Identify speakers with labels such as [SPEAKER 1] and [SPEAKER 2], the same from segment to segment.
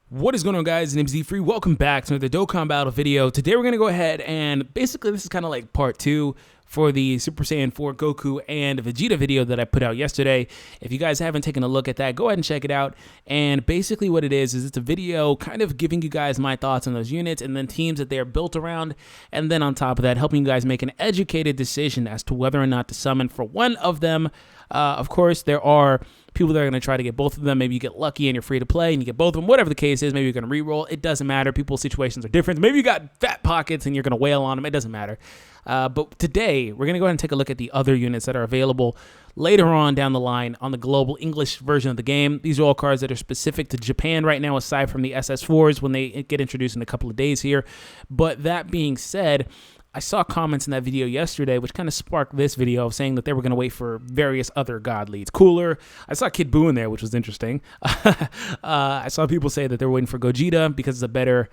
[SPEAKER 1] What is going on, guys? My name is D3. Welcome back to the Dokkan Battle video. Today we're going to go ahead and basically this is kind of like part 2 for the Super Saiyan 4 Goku and Vegeta video that I put out yesterday. If you guys haven't taken a look at that, go ahead and check it out. And basically what it is it's a video kind of giving you guys my thoughts on those units and then teams that they are built around. And then on top of that, helping you guys make an educated decision as to whether or not to summon for one of them. Of course, there are people that are going to try to get both of them. Maybe you get lucky and you're free to play and you get both of them. Whatever the case is, maybe you're going to re-roll. It doesn't matter. People's situations are different. Maybe you got fat pockets and you're going to wail on them. It doesn't matter. But today, we're going to go ahead and take a look at the other units that are available later on down the line on the global English version of the game. These are all cards that are specific to Japan right now, aside from the SS4s when they get introduced in a couple of days here. But that being said, I saw comments in that video yesterday, which kind of sparked this video of saying that they were going to wait for various other god leads. Cooler. I saw Kid Buu in there, which was interesting. I saw people say that they were waiting for Gogeta because it's a better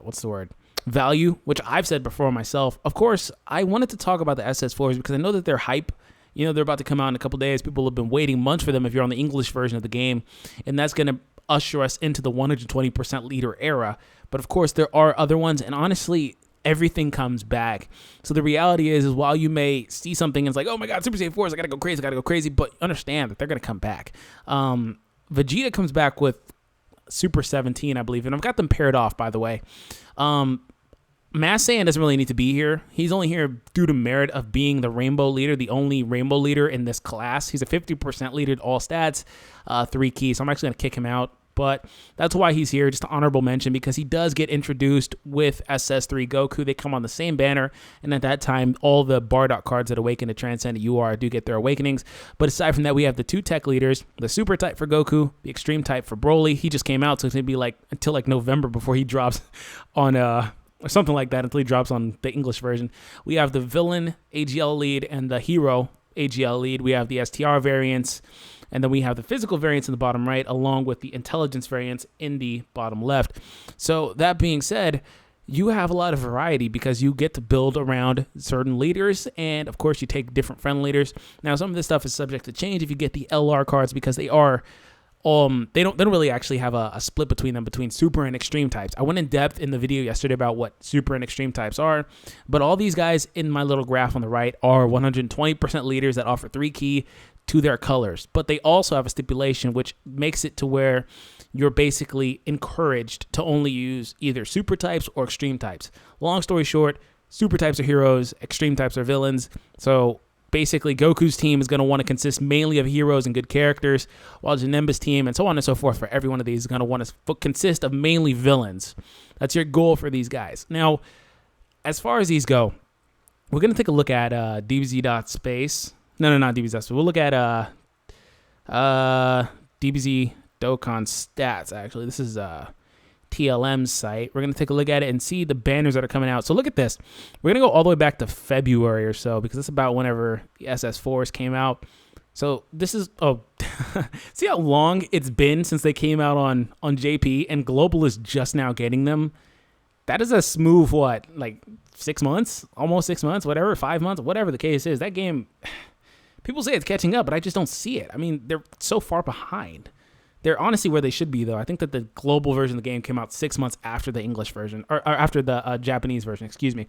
[SPEAKER 1] what's the word? Value, which I've said before myself. Of course, I wanted to talk about the SS4s because I know that they're hype. You know, they're about to come out in a couple days. People have been waiting months for them if you're on the English version of the game, and that's going to usher us into the 120% leader era. But of course, there are other ones, and honestly, everything comes back. So the reality is while you may see something and it's like, oh my God, Super Saiyan 4s, I gotta go crazy, but understand that they're gonna come back. Vegeta comes back with Super 17, I believe, and I've got them paired off, by the way. Mass Saiyan doesn't really need to be here. He's only here due to merit of being the rainbow leader, the only rainbow leader in this class. He's a 50% leader at all stats, 3 keys, so I'm actually going to kick him out. But that's why he's here, just an honorable mention, because he does get introduced with SS3 Goku. They come on the same banner, and at that time, all the Bardock cards that awaken to Transcend UR do get their awakenings. But aside from that, we have the 2 tech leaders, the Super type for Goku, the Extreme type for Broly. He just came out, so it's going to be like until like November before he drops on or something like that, until he drops on the English version. We have the Villain AGL lead and the Hero AGL lead. We have the STR variants. And then we have the physical variants in the bottom right, along with the intelligence variants in the bottom left. So that being said, you have a lot of variety because you get to build around certain leaders. And of course, you take different friend leaders. Now, some of this stuff is subject to change if you get the LR cards because they are they don't really actually have a split between them, between super and extreme types. I went in depth in the video yesterday about what super and extreme types are, but all these guys in my little graph on the right are 120% leaders that offer 3 key to their colors, but they also have a stipulation which makes it to where you're basically encouraged to only use either super types or extreme types. Long story short, super types are heroes, extreme types are villains. So basically, Goku's team is going to want to consist mainly of heroes and good characters, while Janemba's team and so on and so forth for every one of these is going to want to consist of mainly villains. That's your goal for these guys. Now, as far as these go, we're going to take a look at DBZ.space. No, not DBZ. We'll look at DBZ Dokkan stats, actually. This is TLM's site. We're going to take a look at it and see the banners that are coming out. So look at this. We're going to go all the way back to February or so because that's about whenever the SS4s came out. So this is, see how long it's been since they came out on JP, and Global is just now getting them. That is a smooth, what, like 6 months? Almost 6 months, whatever, 5 months, whatever the case is. That game, people say it's catching up, but I just don't see it. I mean, they're so far behind. They're honestly where they should be, though. I think that the global version of the game came out 6 months after the English version, or after the Japanese version, excuse me.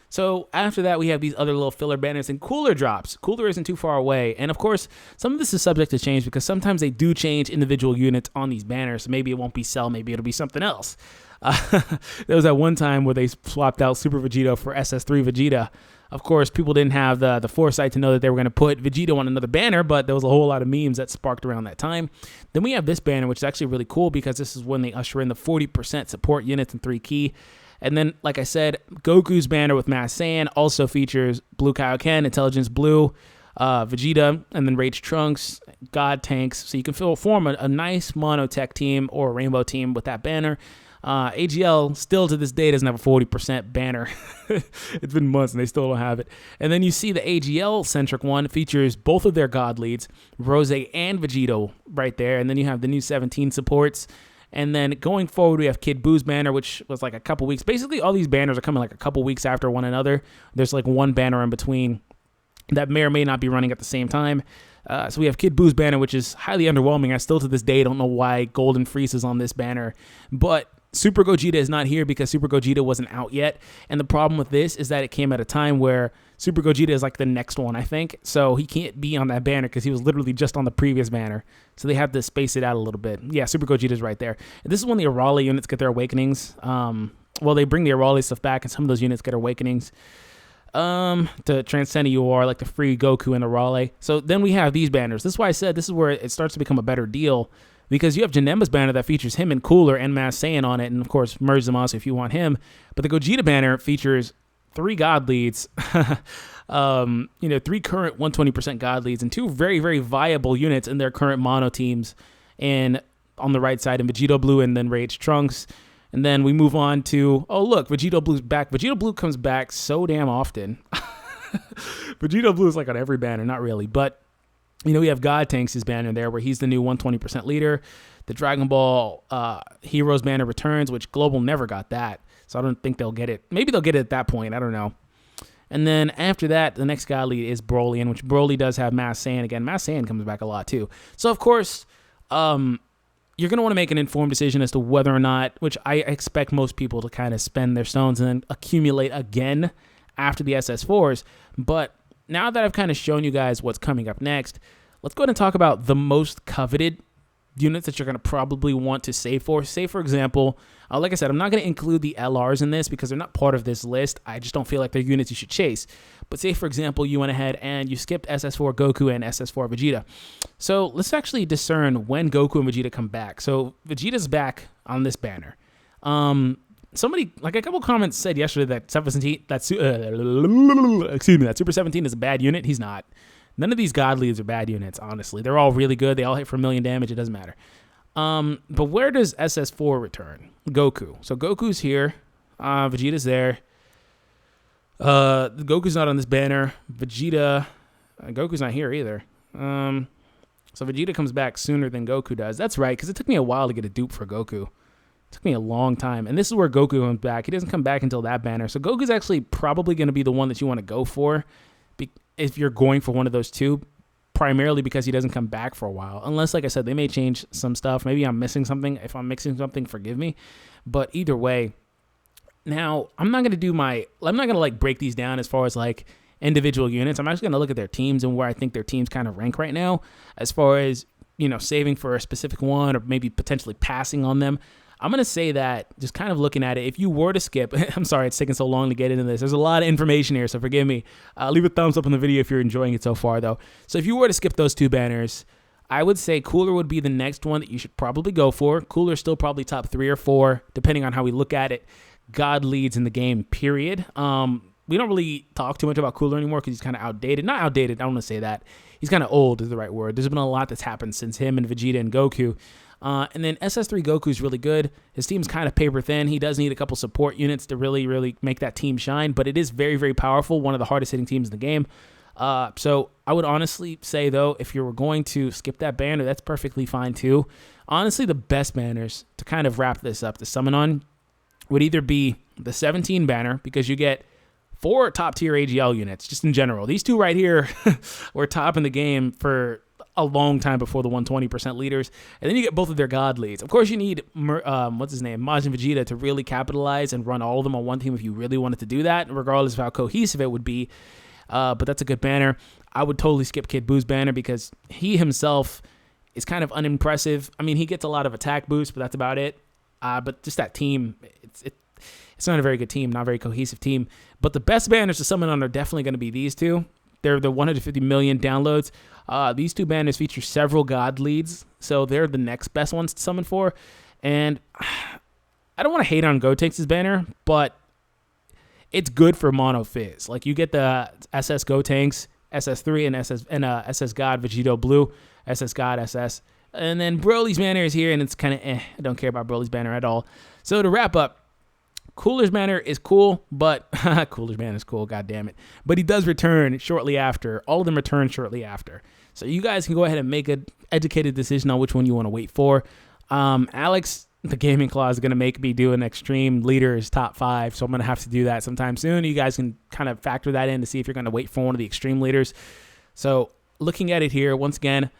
[SPEAKER 1] So after that, we have these other little filler banners and Cooler drops. Cooler isn't too far away. And of course, some of this is subject to change because sometimes they do change individual units on these banners. So maybe it won't be Cell, maybe it'll be something else. There was that one time where they swapped out Super Vegeta for SS3 Vegeta. Of course, people didn't have the foresight to know that they were going to put Vegeta on another banner, but there was a whole lot of memes that sparked around that time. Then we have this banner, which is actually really cool because this is when they usher in the 40% support units and 3 key. And then, like I said, Goku's banner with Mass Saiyan also features Blue Kaioken, Intelligence Blue, Vegeta, and then Rage Trunks, God Tanks. So you can form a nice monotech team or a rainbow team with that banner. AGL still to this day doesn't have a 40% banner. It's been months and they still don't have it. And then you see the AGL-centric one features both of their god leads, Rose and Vegito right there. And then you have the new 17 supports. And then going forward, we have Kid Buu's banner, which was like a couple weeks. Basically, all these banners are coming like a couple weeks after one another. There's like one banner in between that may or may not be running at the same time. So we have Kid Boo's banner, which is highly underwhelming. I still to this day don't know why Golden Freeze is on this banner. But Super Gogeta is not here because Super Gogeta wasn't out yet. And the problem with this is that it came at a time where Super Gogeta is like the next one, I think. So he can't be on that banner because he was literally just on the previous banner. So they have to space it out a little bit. Yeah, Super Gogeta is right there. And this is when the Arale units get their awakenings. Well, they bring the Arale stuff back, and some of those units get awakenings to transcend UR, like the free Goku and Arale. So then we have these banners. This is why I said this is where it starts to become a better deal, because you have Janemba's banner that features him and Cooler and Mass Saiyan on it, and of course merge them also if you want him. But the Gogeta banner features 3 God Leads, 3 current 120% God Leads, and 2 very, very viable units in their current mono teams. And on the right side, in Vegito Blue and then Rage Trunks. And then we move on to, oh, look, Vegito Blue's back. Vegito Blue comes back so damn often. Vegito Blue is like on every banner, not really. But, we have God Tanks' banner there where he's the new 120% leader. The Dragon Ball Heroes banner returns, which Global never got that. So I don't think they'll get it. Maybe they'll get it at that point. I don't know. And then after that, the next God Lead is Broly, in which Broly does have Mass Saiyan again. Mass Saiyan comes back a lot too. So, of course, you're going to want to make an informed decision as to whether or not, which I expect most people to kind of spend their stones and then accumulate again after the SS4s. But now that I've kind of shown you guys what's coming up next, let's go ahead and talk about the most coveted units that you're going to probably want to save for. Say, for example, like I said, I'm not going to include the LRs in this because they're not part of this list. I just don't feel like they're units you should chase. But say, for example, you went ahead and you skipped SS4 Goku and SS4 Vegeta. So let's actually discern when Goku and Vegeta come back. So Vegeta's back on this banner. Somebody, like a couple comments said yesterday that Super 17 is a bad unit. He's not. None of these God Leads are bad units, honestly. They're all really good. They all hit for 1 million damage. It doesn't matter. But where does SS4 return? Goku. So Goku's here. Vegeta's there. Goku's not on this banner. Goku's not here either. So Vegeta comes back sooner than Goku does. That's right, because it took me a while to get a dupe for Goku. It took me a long time. And this is where Goku comes back. He doesn't come back until that banner. So Goku's actually probably going to be the one that you want to go for if you're going for one of those two, primarily because he doesn't come back for a while. Unless, like I said, they may change some stuff. Maybe I'm missing something. If I'm mixing something, forgive me. But either way, now I'm not going to break these down as far as like individual units. I'm actually going to look at their teams and where I think their teams kind of rank right now as far as, saving for a specific one or maybe potentially passing on them. I'm going to say that, just kind of looking at it, if you were to skip, I'm sorry it's taking so long to get into this. There's a lot of information here, so forgive me. Leave a thumbs up on the video if you're enjoying it so far, though. So if you were to skip those 2 banners, I would say Cooler would be the next one that you should probably go for. Cooler's still probably top 3 or 4, depending on how we look at it. God Leads in the game, period. We don't really talk too much about Cooler anymore because he's kind of outdated. Not outdated, I don't want to say that. He's kind of old is the right word. There's been a lot that's happened since him and Vegeta and Goku. And then SS3 Goku is really good. His team's kind of paper thin. He does need a couple support units to really, really make that team shine, but it is very, very powerful. One of the hardest hitting teams in the game. So I would honestly say, though, if you were going to skip that banner, that's perfectly fine too. Honestly, the best banners to kind of wrap this up to summon on would either be the 17 banner, because you get 4 top tier AGL units just in general. These 2 right here were top in the game for a long time before the 120% leaders. And then you get both of their God Leads. Of course, you need, Majin Vegeta to really capitalize and run all of them on one team if you really wanted to do that, regardless of how cohesive it would be. But that's a good banner. I would totally skip Kid Boo's banner because he himself is kind of unimpressive. I mean, he gets a lot of attack boost, but that's about it. But just that team, it's not a very good team, not a very cohesive team. But the best banners to summon on are definitely going to be these 2. They're the 150 million downloads. These 2 banners feature several God Leads, so they're the next best ones to summon for. And I don't want to hate on Gotenks' banner, but it's good for Mono Fizz. Like, you get the SS Gotenks, SS3, and SS God Vegito Blue, SS God SS. And then Broly's banner is here, and it's kind of I don't care about Broly's banner at all. So to wrap up, Cooler's banner is cool, but Cooler's banner is cool, god damn it. But he does return shortly after. All of them return shortly after. So you guys can go ahead and make an educated decision on which one you want to wait for. Alex, the Gaming Claw, is going to make me do an Extreme Leaders top 5, so I'm going to have to do that sometime soon. You guys can kind of factor that in to see if you're going to wait for one of the Extreme Leaders. So looking at it here, once again,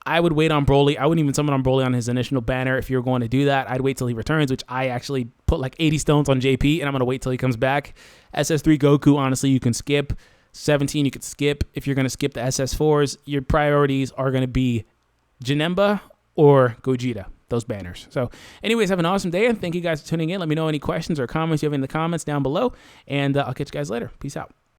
[SPEAKER 1] I would wait on Broly. I wouldn't even summon on Broly on his initial banner if you're going to do that. I'd wait till he returns, which I actually put like 80 stones on JP, and I'm going to wait till he comes back. SS3 Goku, honestly, you can skip. 17, you could skip. If you're going to skip the SS4s, your priorities are going to be Janemba or Gogeta, those banners. So anyways, have an awesome day, and thank you guys for tuning in. Let me know any questions or comments you have in the comments down below, and I'll catch you guys later. Peace out.